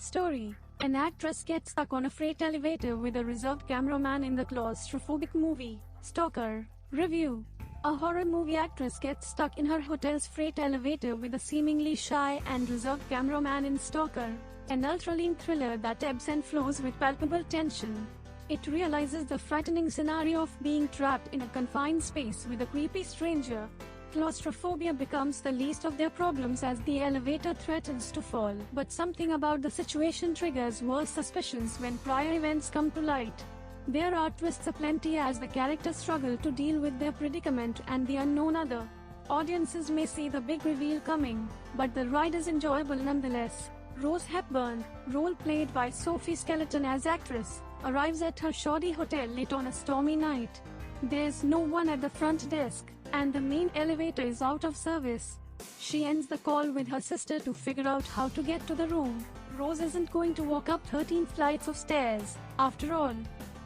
Story: an actress gets stuck on a freight elevator with a reserved cameraman in the claustrophobic movie, Stalker. Review: a horror movie actress gets stuck in her hotel's freight elevator with a seemingly shy and reserved cameraman in Stalker, an ultra-lean thriller that ebbs and flows with palpable tension. It realizes the frightening scenario of being trapped in a confined space with a creepy stranger. Claustrophobia becomes the least of their problems as the elevator threatens to fall, but something about the situation triggers worse suspicions when prior events come to light. There are twists aplenty as the characters struggle to deal with their predicament and the unknown other. Audiences may see the big reveal coming, but the ride is enjoyable nonetheless. Rose Hepburn, role played by Sophie Skeleton as actress, arrives at her shoddy hotel late on a stormy night. There's no one at the front desk, and the main elevator is out of service. She ends the call with her sister to figure out how to get to the room. Rose isn't going to walk up 13 flights of stairs, after all.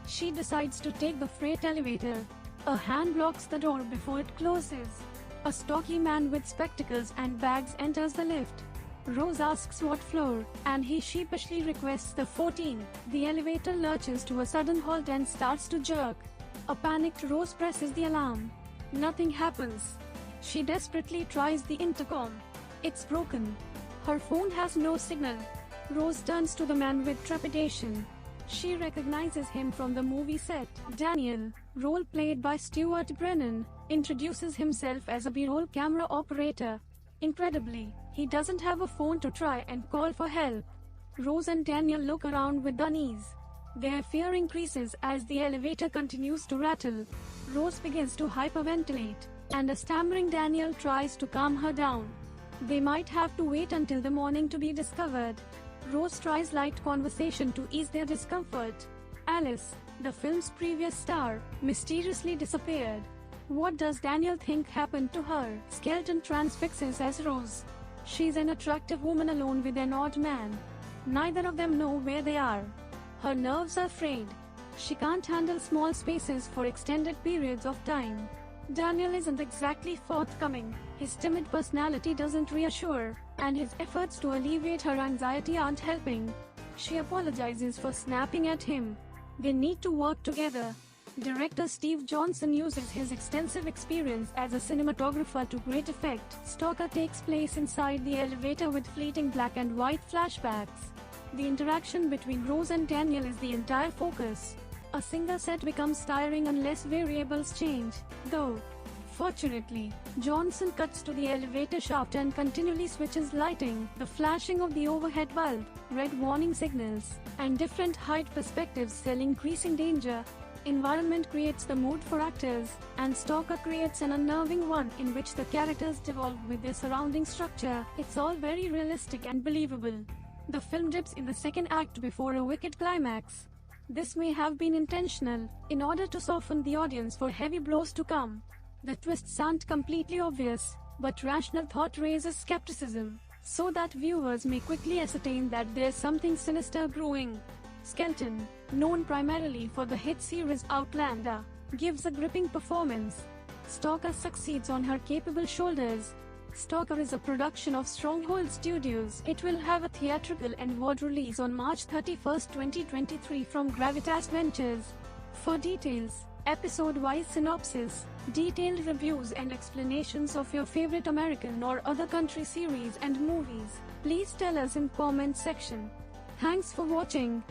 She decides to take the freight elevator. A hand blocks the door before it closes. A stocky man with spectacles and bags enters the lift. Rose asks what floor, and he sheepishly requests the 14. The elevator lurches to a sudden halt and starts to jerk. A panicked Rose presses the alarm. Nothing happens. She desperately tries the intercom. It's broken. Her phone has no signal. Rose turns to the man with trepidation. She recognizes him from the movie set. Daniel, role played by Stuart Brennan, introduces himself as a B-roll camera operator. Incredibly, he doesn't have a phone to try and call for help. Rose and Daniel look around with unease. Their fear increases as the elevator continues to rattle. Rose begins to hyperventilate, and a stammering Daniel tries to calm her down. They might have to wait until the morning to be discovered. Rose tries light conversation to ease their discomfort. Alice, the film's previous star, mysteriously disappeared. What does Daniel think happened to her? Skeleton transfixes as Rose. She's an attractive woman alone with an odd man. Neither of them know where they are. Her nerves are frayed. She can't handle small spaces for extended periods of time. Daniel isn't exactly forthcoming. His timid personality doesn't reassure, and his efforts to alleviate her anxiety aren't helping. She apologizes for snapping at him. They need to work together. Director Steve Johnson uses his extensive experience as a cinematographer to great effect. Stalker takes place inside the elevator with fleeting black and white flashbacks. The interaction between Rose and Daniel is the entire focus. A single set becomes tiring unless variables change, though. Fortunately, Johnson cuts to the elevator shaft and continually switches lighting, the flashing of the overhead bulb, red warning signals, and different height perspectives sell increasing danger. Environment creates the mood for actors, and Stalker creates an unnerving one in which the characters devolve with their surrounding structure. It's all very realistic and believable. The film dips in the second act before a wicked climax. This may have been intentional, in order to soften the audience for heavy blows to come. The twists aren't completely obvious, but rational thought raises skepticism, so that viewers may quickly ascertain that there's something sinister brewing. Skeleton, known primarily for the hit series Outlander, gives a gripping performance. Stalker succeeds on her capable shoulders. Stalker is a production of Stronghold Studios. It will have a theatrical and world release on March 31, 2023 from Gravitas Ventures. For details, episode-wise synopsis, detailed reviews and explanations of your favorite American or other country series and movies, please tell us in comment section. Thanks for watching.